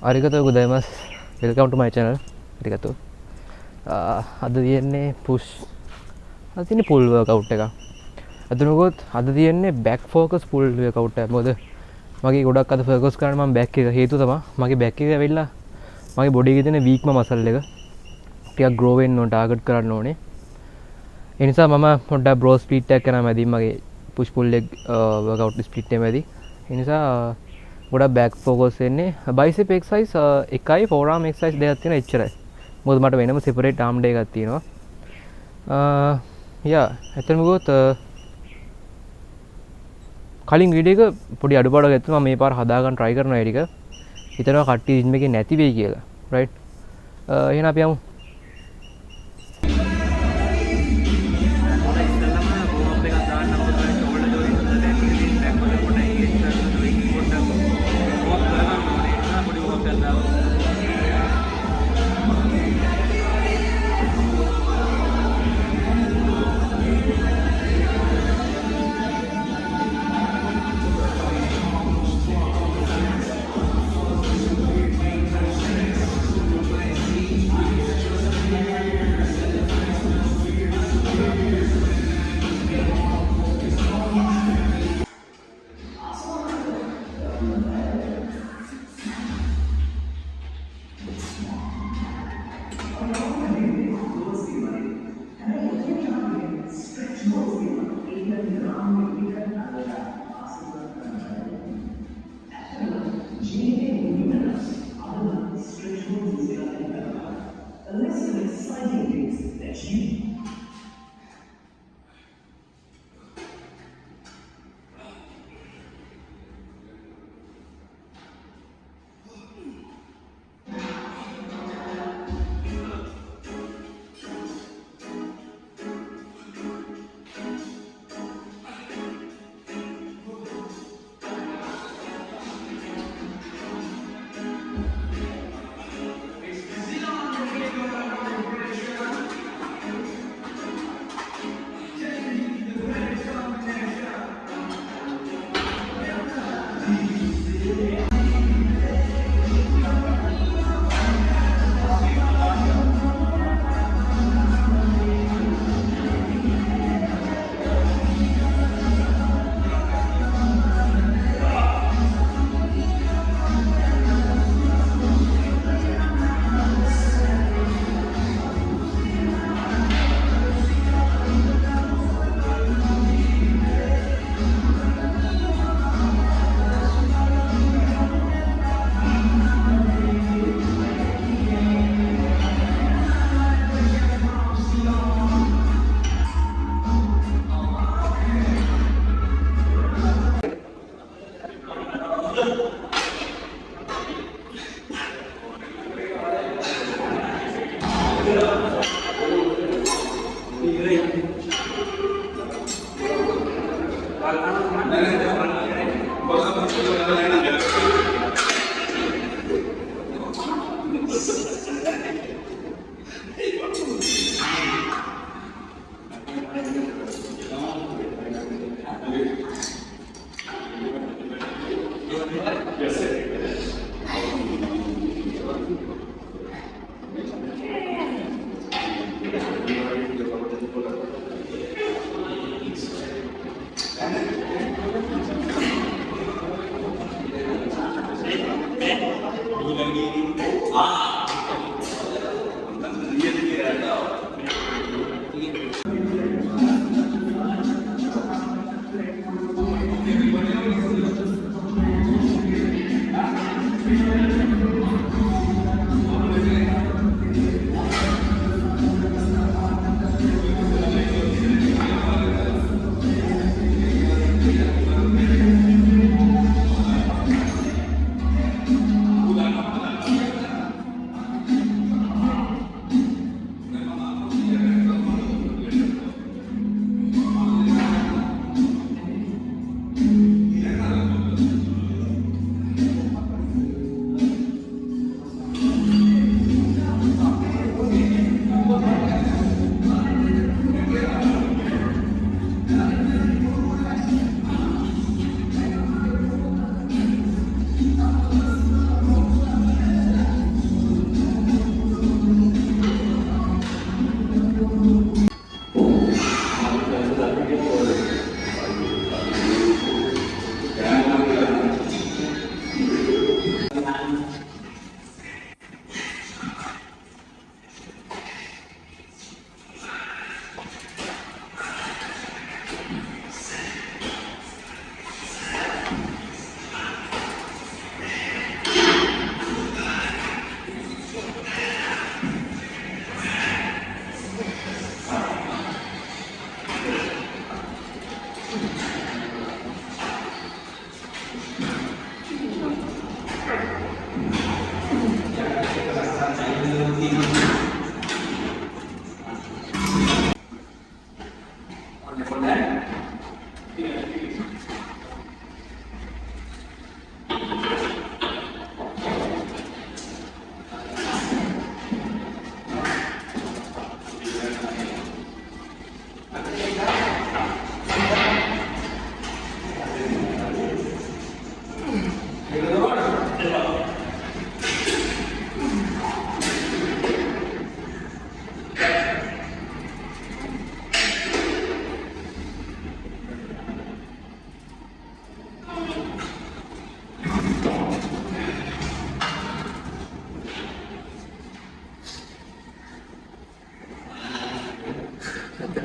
අරිගතෝ ගොඩයිමස් welcome ටු මයි channel. අරිගතෝ. අද තියෙන්නේ පුෂ් අද තියෙන්නේ පුල් වර්කවුට් එකක්. අදනකොත් අද තියෙන්නේ බෑක් ෆෝකස් පුල් වර්කවුට් එකක්. මොකද මගේ ගොඩක් අද ෆෝකස් කරන්න මම බෑක් එක හේතුව තමයි මගේ බෑක් එක ඇවිල්ලා මගේ බොඩි එකේ තියෙන වීක්ම මසල් එක ටිකක් ග්‍රෝ වෙන්න ඕන ටාගට් කරන්න ඕනේ. ඒ නිසා මම පොඩ්ඩක් බ්‍රෝ ස්ප්ලිට් එකක් කරා මැදින් මගේ push full leg workout split එක මැදි. ඒ නිසා ගොඩක් බෑක් ෆෝකස් වෙන්නේ බයිසෙප් එක්සර්සයිස් එකයි ෆෝරාම් එක්සර්සයිස් දෙකක් තියෙනවා එච්චරයි. මොකද මට වෙනම සෙපරේට් ආම් ඩේ එකක් තියෙනවා. යා ඇත්තටම ගොත් කලින් වීඩියෝ එක පොඩි අඩුපාඩුවක් ඇතුව මම මේ පාර හදාගන්න try කරනවා ඒ ටික. හිතනවා කට්ටිය ජිම් එකේ නැති වෙයි කියලා. right? එහෙනම් අපි යමු.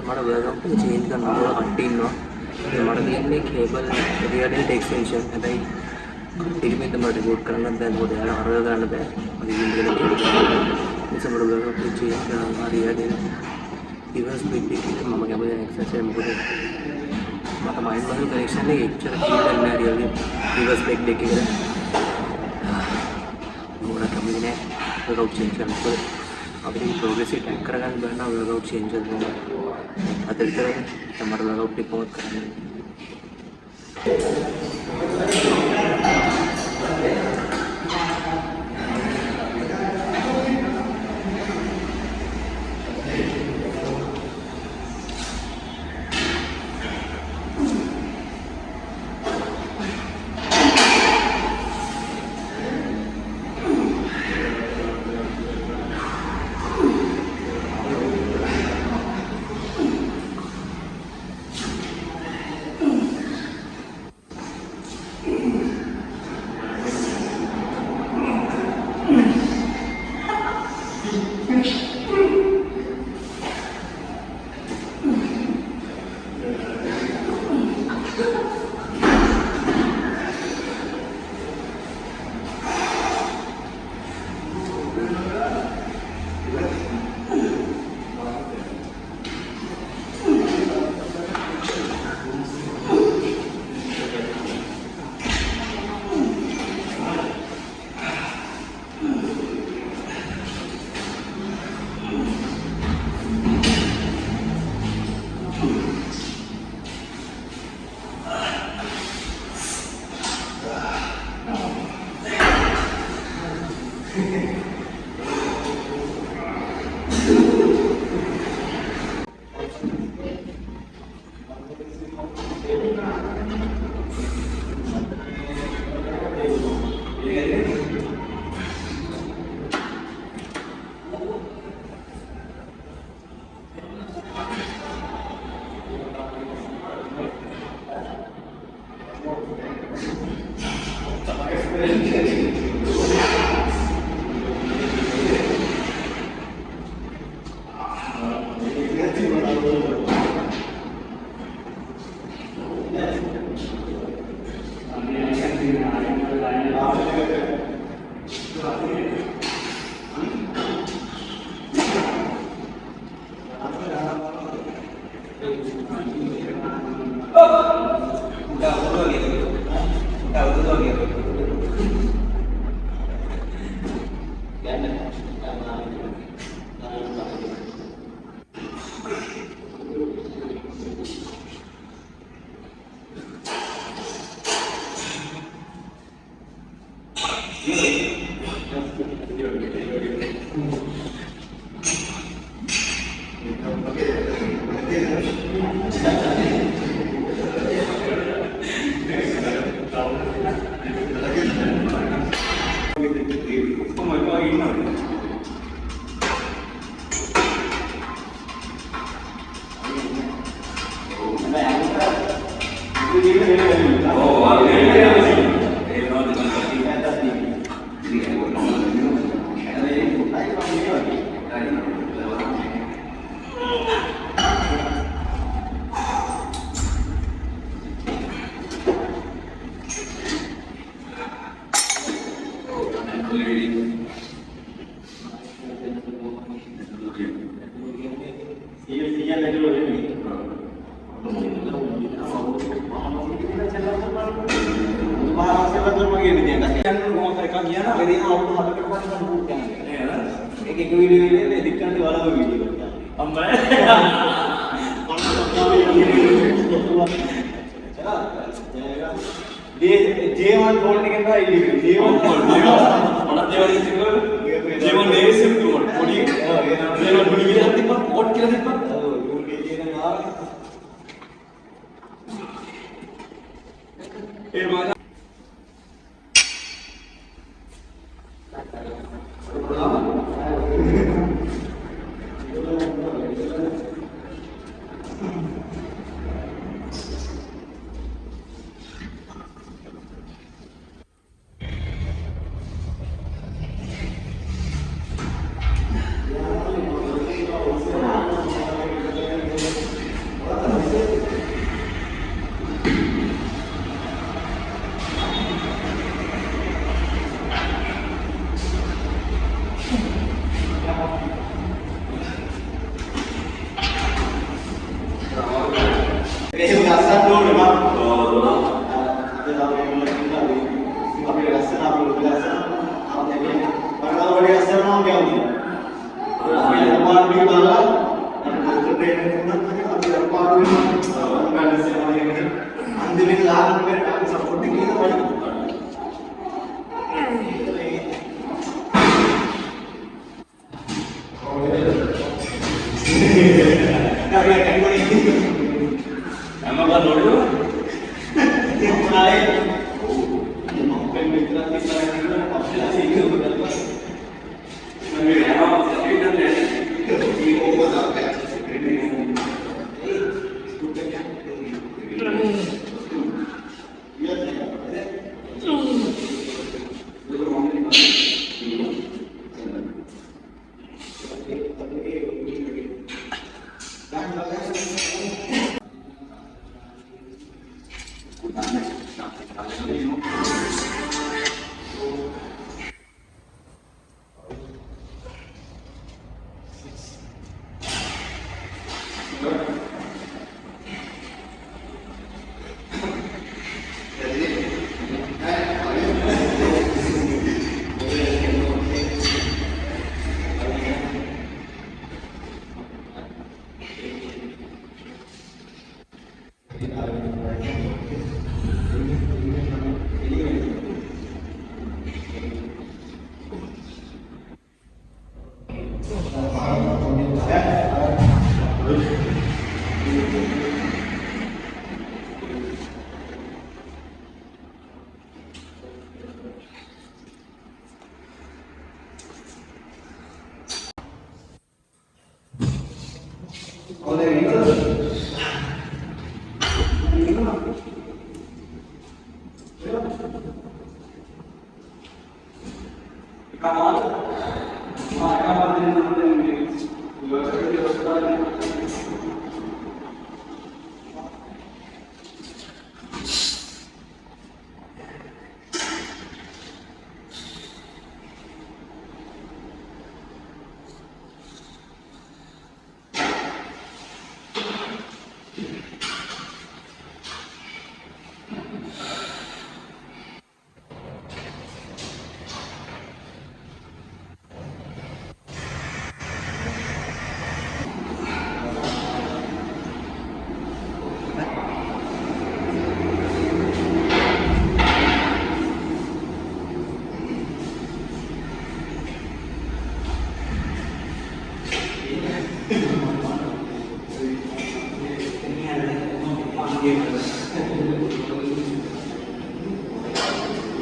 हमारा वर्कआउट चेंज करना थोड़ा कंटिन्यू हमारा देखने केबल रियल एक्सटेंशन है तिरमिंद रिपोर्ट करना बहुत यार अरगना అది നമ്മുടെ വർക്കൗട്ട് चेंज करना रियल रिवर्स बिग मम्मी अब एक्सरसाइज मुझे मतलब माइंड मसल कनेक्शन नहीं एक्चुअली फील करना रियल रिवर्स बिग देखिए पूरा कमी ने वर्कआउट चेंज करना तो अभी प्रोग्रेसिव टैंक करना करना वर्कआउट चेंज करना अदर तरह हमारा वर्कआउट बहुत करना एक वीडियो ले दिक्कत वाला वीडियो अब मैं J1 folding and right J1 J1 name simple one podi J1 podi gila hati par pot kila hati par eh mana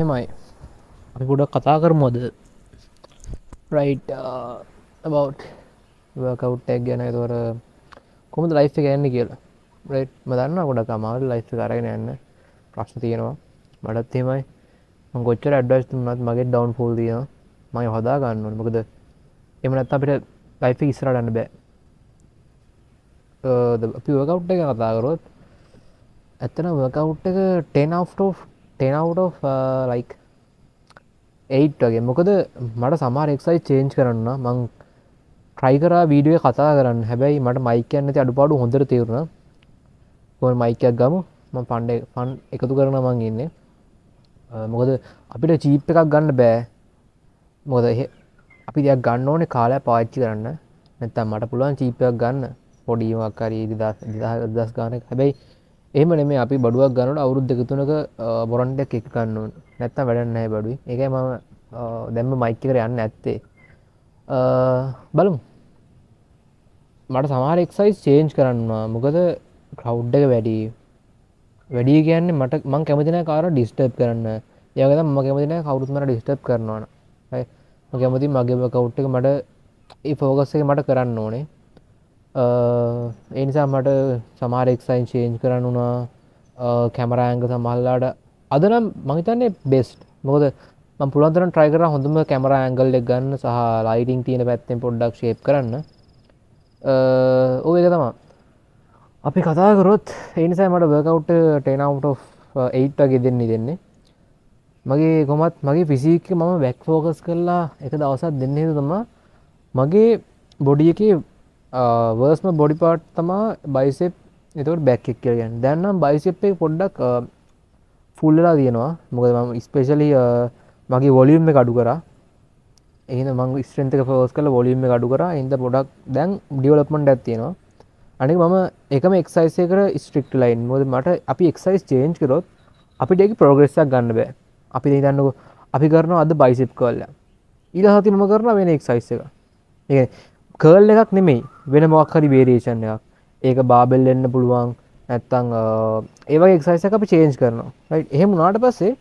එමයි අපි ගොඩක් කතා කරමුද රයිට් about workout එක ගැන ඒතොර කොහොමද ලයිෆ් එක යන්නේ කියලා රයිට් මම දන්නවා ගොඩක් අමාරු ලයිෆ් එක අරගෙන යන්න ප්‍රශ්න තියෙනවා මටත් එහෙමයි මම කොච්චර ඇඩ්වයිස් දුන්නත් මගේ ඩවුන්ෆෝල් තියෙනවා මම හදා ගන්න ඕනේ මොකද එහෙම නැත්නම් අපිට ලයිෆ් එක ඉස්සරහට යන්න බෑ අපි workout එක කතා කරොත් ඇත්තටම workout එක 10 out of like 8 වගේ මොකද මට සමහර එක්සයිස් චේන්ජ් කරන්න මං try කරා වීඩියෝ එක කතා කරන්න හැබැයි මට මයික් එක නැති අඩුපාඩු හොඳට තේරුණා කොහොම මයික් එකක් ගමු මම ෆන් එකතු කරනවා මං ඉන්නේ මොකද අපිට චීප් එකක් ගන්න බෑ මොකද අපි දෙයක් ගන්න ඕනේ කාලයක් පාවිච්චි කරන්න. නැත්තම් මට පුළුවන් චීප් එකක් ගන්න. පොඩි එකක් හරි 2000 ගානක්. හැබැයි එහෙම නෙමෙයි අපි බඩුවක් ගන්නකොට අවුරුදු දෙක තුනක වොරන්ටි එකක් ගන්න ඕනේ. නැත්තම් වැඩක් නැහැ බඩුවේ. ඒකයි මම දැන්ම මයික් එකට යන්න ඇත්තේ. බලමු. මට සමහර එක්සයිස් චේන්ජ් කරන්න වුණා. මොකද ක්‍රවුඩ් එක වැඩි කියන්නේ මට මං කැමති නැහැ කාටවත් ඩිස්ටර්බ් කරන්න. ඒ වගේ තමයි මම කැමති නැහැ කවුරුත් මට ඩිස්ටර්බ් කරනවා නම්. හරි. මම කැමති මගේ වර්කවුට් එක මට ඒ ෆෝකස් එක මට කරන්න ඕනේ. ඒ නිසා මට සමහර එක්සයිස් චේන්ජ් කරන්න වුණා. කැමරා ඇන්ගල් සමහරලාට අද නම් මම හිතන්නේ බෙස්ට්. මොකද මම පුළුවන් තරම් try කරා හොඳම කැමරා ඇන්ගල් එක ගන්න සහ ලයිටින් තියෙන පැත්තෙන් පොඩ්ඩක් ෂේප් කරන්න. ඔය එක තමයි. අපි කතා කරොත් ඒ නිසා මට වර්කවුට් 10 out of 8 වගේ දෙන්නේ. මගේ කොහොමත් මගේ ෆිසික් එක මම බෑක් ෆෝකස් කරලා එක දවසක් දෙන්න හේතුව තමයි මගේ බොඩි එකේ වර්ස්ම බොඩි පාර්ට් තමයි බයිසෙප් එතකොට බෑක් එක කියලා කියන්නේ. දැන් නම් බයිසෙප් එක පොඩ්ඩක් ෆුල් වෙලා තියෙනවා. මොකද මම ස්පෙෂලි මගේ වොලියුම් එක අඩු කරා. ඒ හින්දා මම ස්ට්‍රෙන්ත් එක ෆෝකස් කරලා වොලියුම් එක අඩු කරා. ඒ හින්දා පොඩ්ඩක් දැන් ඩෙවලොප්මන්ට් එකක් තියෙනවා. අනික මම එකම එක්සයිස් එකකට ස්ට්‍රික්ට් ලයින්. මොකද මට අපි එක්සයිස් චේන්ජ් කරොත් අපිට ඒක ප්‍රෝග්‍රස් එකක් ගන්න බෑ. අපි හිතන්නකෝ අපි කරනවා අද බයිසෙප් කර්ල් එක. ඊළඟ සතියේ මම කරනවා වෙන එක්සයිස් එකක්. ඒ කර්ල් එකක් නෙමෙයි වෙන මොකක් හරි වේරියේෂන් එකක්. ඒක බාබෙල් වෙන්න පුළුවන්. නැත්තම් ඒ වගේ එක්සයිස් එකක් අපි චේන්ජ් කරනවා. රයිට්. එහෙම වුණාට පස්සේ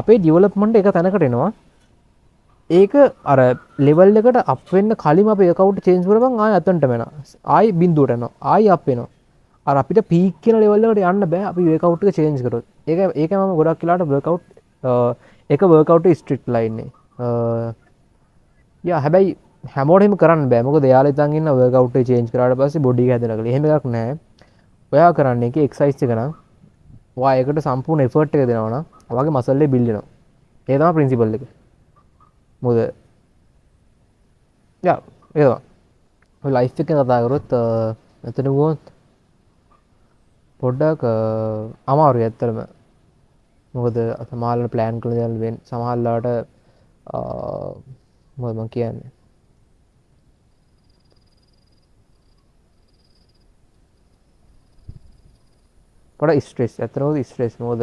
අපේ ඩෙවලොප්මන්ට් එක තැනකට එනවා. ඒක අර ලෙවල් එකට අප් වෙන්න කලින් අපි account change කරපන් ආයෙ අතනට වෙනවා. ආයෙ බිඳුවට යනවා. ආයෙ අප් වෙනවා. අර අපිට peak කියන level එකට යන්න බෑ අපි workout එක change කරොත්. ඒකයි මම ගොඩක් වෙලාවට workout එක workout strict line නේ. යා හැබැයි හැමෝටම කරන්න බෑ. මොකද එයාලා ඉතින් ඉන්න workout එක change කරාට පස්සේ body එක හැදෙනවා කියලා. එහෙම එකක් නැහැ. ඔයා කරන්නේ ඒකේ exercise එක නම් ඔයා ඒකට සම්පූර්ණ effort එක දෙනවා නම් ඔයාගේ muscle එක build වෙනවා. ඒ තමයි principle එක. මොකද යා ඒක ඔය ලයිෆ් එකෙන් කතා කරොත් එතන වුණොත් පොඩ්ඩක් අමාරුයි ඇත්තටම. මොකද සමහරවල් ප්ලෑන් කරන දේවල් වෙන සමහරලාට මොකද මම කියන්නේ පොඩ්ඩක් ස්ට්‍රෙස් ඇත්තටම ස්ට්‍රෙස්. මොකද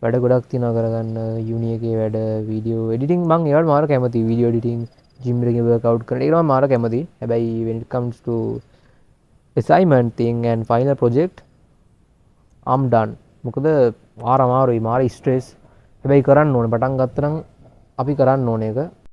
වැඩ ගොඩක් තියෙනවා කරගන්න. යුනි එකේ වැඩ, වීඩියෝ එඩිටින් මම ඒවට මාර කැමතියි. වීඩියෝ එඩිටින්, ජිම් එකේ වර්ක්අවුට් කරන ඒවා මාර කැමතියි. හැබැයි when it comes to assignment thing and final project I'm done. මොකද මාර අමාරුයි, මාර ස්ට්‍රෙස්. හැබැයි කරන්න ඕනේ. පටන් ගත්ත නම් අපි කරන්න ඕනේ ඒක.